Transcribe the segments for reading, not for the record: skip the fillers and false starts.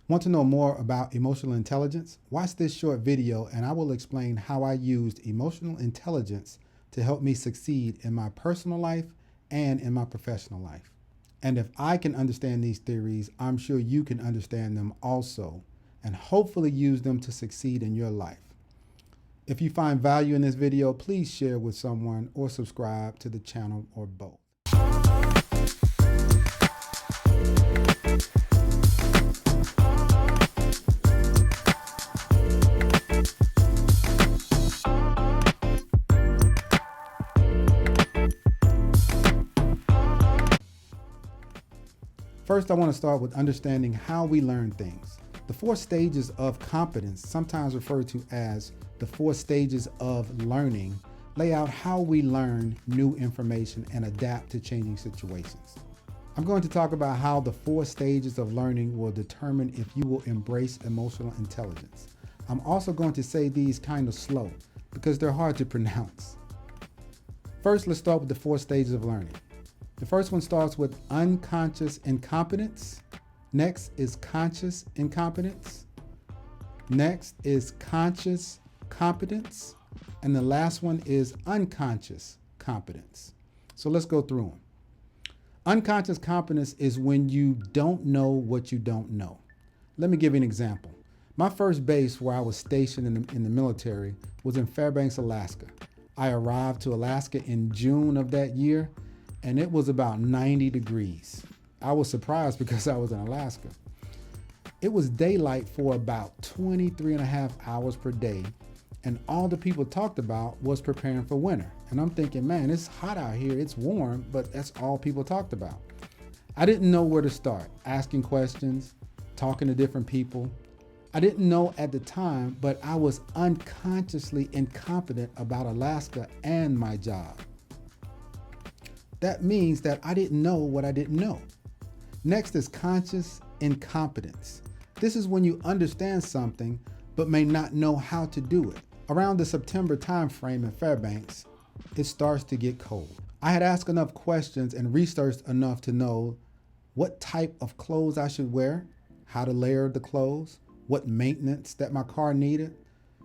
Want to know more about emotional intelligence? Watch this short video and I will explain how I used emotional intelligence to help me succeed in my personal life and in my professional life. And if I can understand these theories, I'm sure you can understand them also and hopefully use them to succeed in your life. If you find value in this video, please share with someone or subscribe to the channel or both. First, I want to start with understanding how we learn things. The 4 stages of competence, sometimes referred to as the 4 stages of learning, lay out how we learn new information and adapt to changing situations. I'm going to talk about how the 4 stages of learning will determine if you will embrace emotional intelligence. I'm also going to say these kind of slow because they're hard to pronounce. First, let's start with the 4 stages of learning. The first one starts with unconscious incompetence. Next is conscious incompetence. Next is conscious competence. And the last one is unconscious competence. So let's go through them. Unconscious competence is when you don't know what you don't know. Let me give you an example. My first base where I was stationed in the military was in Fairbanks, Alaska. I arrived to Alaska in June of that year, and it was about 90 degrees. I was surprised because I was in Alaska. It was daylight for about 23 and a half hours per day, and all the people talked about was preparing for winter. And I'm thinking, man, it's hot out here, it's warm, but that's all people talked about. I didn't know where to start, asking questions, talking to different people. I didn't know at the time, but I was unconsciously incompetent about Alaska and my job. That means that I didn't know what I didn't know. Next is conscious incompetence. This is when you understand something, but may not know how to do it. Around the September timeframe in Fairbanks, it starts to get cold. I had asked enough questions and researched enough to know what type of clothes I should wear, how to layer the clothes, what maintenance that my car needed.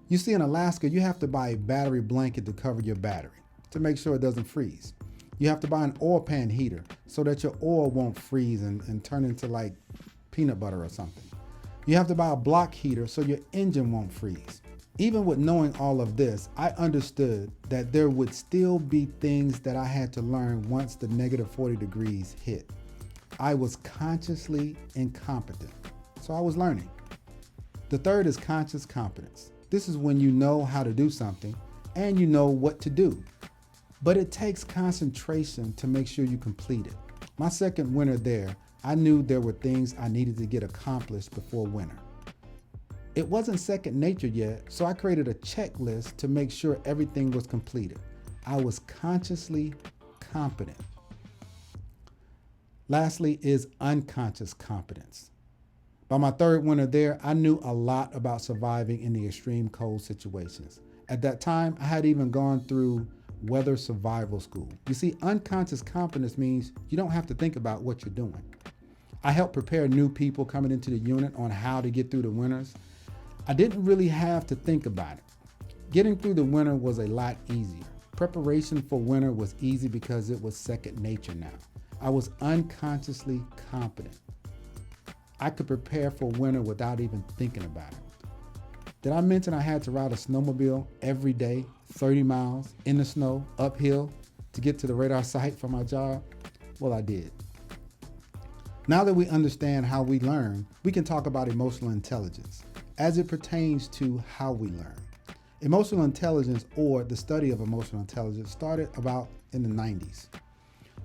You see, in Alaska, you have to buy a battery blanket to cover your battery to make sure it doesn't freeze. You have to buy an oil pan heater so that your oil won't freeze and turn into like peanut butter or something. You have to buy a block heater so your engine won't freeze. Even with knowing all of this, I understood that there would still be things that I had to learn once the negative 40 degrees hit. I was consciously incompetent, so I was learning. The third is conscious competence. This is when you know how to do something and you know what to do. But it takes concentration to make sure you complete it. My second winter there, I knew there were things I needed to get accomplished before winter. It wasn't second nature yet, so I created a checklist to make sure everything was completed. I was consciously competent. Lastly is unconscious competence. By my third winter there, I knew a lot about surviving in the extreme cold situations. At that time, I had even gone through weather survival school. You see, unconscious competence means you don't have to think about what you're doing. I helped prepare new people coming into the unit on how to get through the winters. I didn't really have to think about it. Getting through the winter was a lot easier. Preparation for winter was easy because it was second nature now. I was unconsciously competent. I could prepare for winter without even thinking about it. Did I mention I had to ride a snowmobile every day, 30 miles in the snow, uphill, to get to the radar site for my job? Well, I did. Now that we understand how we learn, we can talk about emotional intelligence as it pertains to how we learn. Emotional intelligence, or the study of emotional intelligence, started about in the 90s.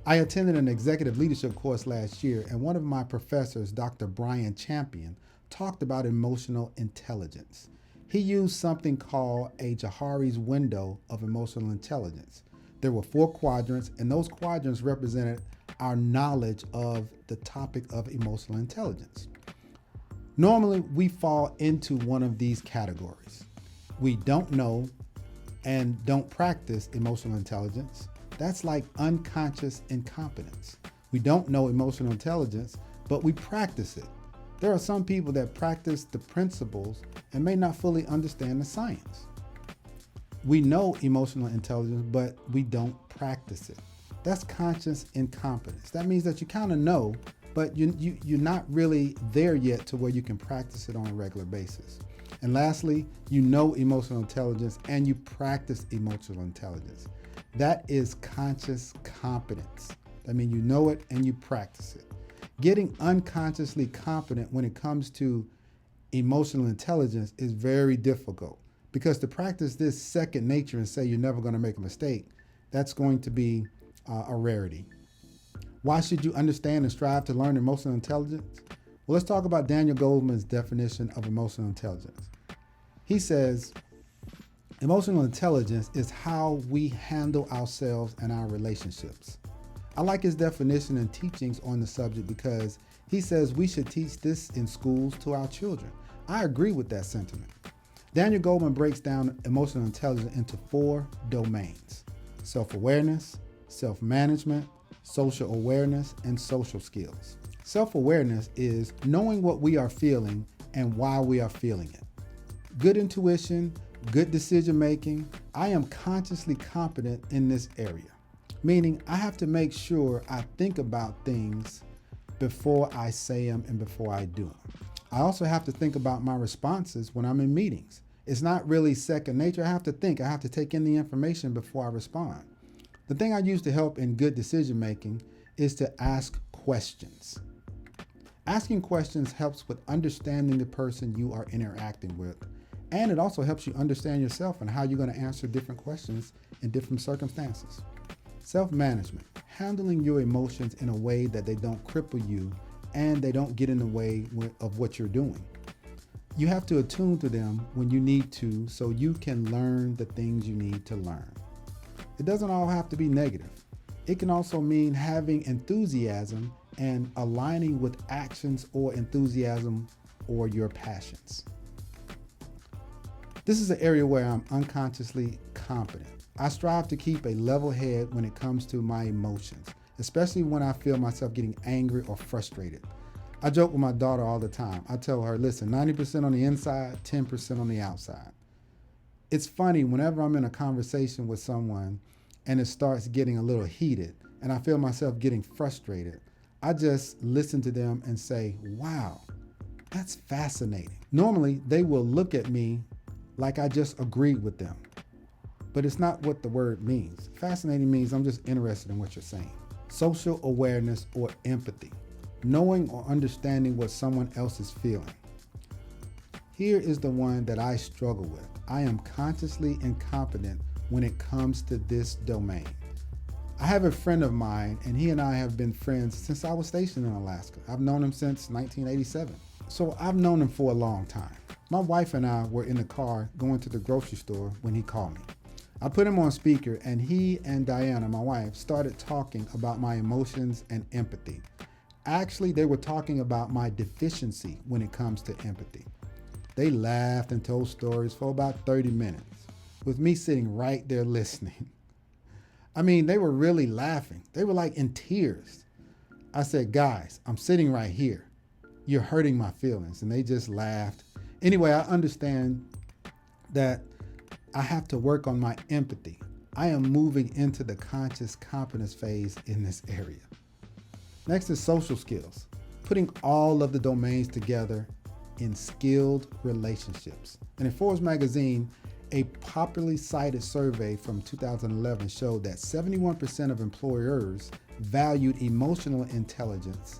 I attended an executive leadership course last year, and one of my professors, Dr. Brian Champion, talked about emotional intelligence. He used something called a Johari's window of emotional intelligence. There were 4 quadrants, and those quadrants represented our knowledge of the topic of emotional intelligence. Normally, we fall into one of these categories. We don't know and don't practice emotional intelligence. That's like unconscious incompetence. We don't know emotional intelligence, but we practice it. There are some people that practice the principles and may not fully understand the science. We know emotional intelligence, but we don't practice it. That's conscious incompetence. That means that you kind of know, but you're not really there yet to where you can practice it on a regular basis. And lastly, you know emotional intelligence and you practice emotional intelligence. That is conscious competence. That means you know it and you practice it. Getting unconsciously competent when it comes to emotional intelligence is very difficult, because to practice this second nature and say you're never going to make a mistake, that's going to be a rarity. Why should you understand and strive to learn emotional intelligence? Well, let's talk about Daniel Goleman's definition of emotional intelligence. He says, emotional intelligence is how we handle ourselves and our relationships. I like his definition and teachings on the subject because he says we should teach this in schools to our children. I agree with that sentiment. Daniel Goleman breaks down emotional intelligence into 4 domains: self-awareness, self-management, social awareness, and social skills. Self-awareness is knowing what we are feeling and why we are feeling it. Good intuition, good decision making. I am consciously competent in this area, meaning I have to make sure I think about things before I say them and before I do them. I also have to think about my responses when I'm in meetings. It's not really second nature. I have to think, I have to take in the information before I respond. The thing I use to help in good decision making is to ask questions. Asking questions helps with understanding the person you are interacting with, and it also helps you understand yourself and how you're going to answer different questions in different circumstances. Self-management, handling your emotions in a way that they don't cripple you and they don't get in the way of what you're doing. You have to attune to them when you need to so you can learn the things you need to learn. It doesn't all have to be negative. It can also mean having enthusiasm and aligning with actions or enthusiasm or your passions. This is an area where I'm unconsciously competent. I strive to keep a level head when it comes to my emotions, especially when I feel myself getting angry or frustrated. I joke with my daughter all the time. I tell her, listen, 90% on the inside, 10% on the outside. It's funny, whenever I'm in a conversation with someone and it starts getting a little heated and I feel myself getting frustrated, I just listen to them and say, wow, that's fascinating. Normally, they will look at me like I just agreed with them, but it's not what the word means. Fascinating means I'm just interested in what you're saying. Social awareness or empathy, knowing or understanding what someone else is feeling. Here is the one that I struggle with. I am consciously incompetent when it comes to this domain. I have a friend of mine, and he and I have been friends since I was stationed in Alaska. I've known him since 1987. So I've known him for a long time. My wife and I were in the car going to the grocery store when he called me. I put him on speaker, and he and Diana, my wife, started talking about my emotions and empathy. Actually, they were talking about my deficiency when it comes to empathy. They laughed and told stories for about 30 minutes, with me sitting right there listening. I mean, they were really laughing. They were like in tears. I said, guys, I'm sitting right here. You're hurting my feelings. And they just laughed. Anyway, I understand that I have to work on my empathy. I am moving into the conscious competence phase in this area. Next is social skills, putting all of the domains together in skilled relationships. And in Forbes magazine, a popularly cited survey from 2011 showed that 71% of employers valued emotional intelligence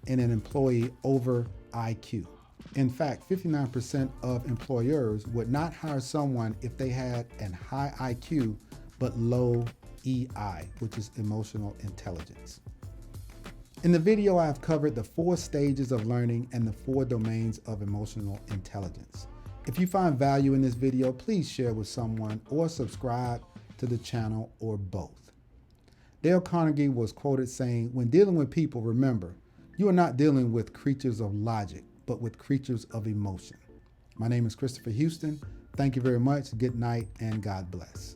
in an employee over IQ. In fact, 59% of employers would not hire someone if they had a high IQ but low EI, which is emotional intelligence. In the video, I have covered the 4 stages of learning and the 4 domains of emotional intelligence. If you find value in this video, please share with someone or subscribe to the channel or both. Dale Carnegie was quoted saying, when dealing with people, remember, you are not dealing with creatures of logic, but with creatures of emotion. My name is Christopher Houston. Thank you very much. Good night and God bless.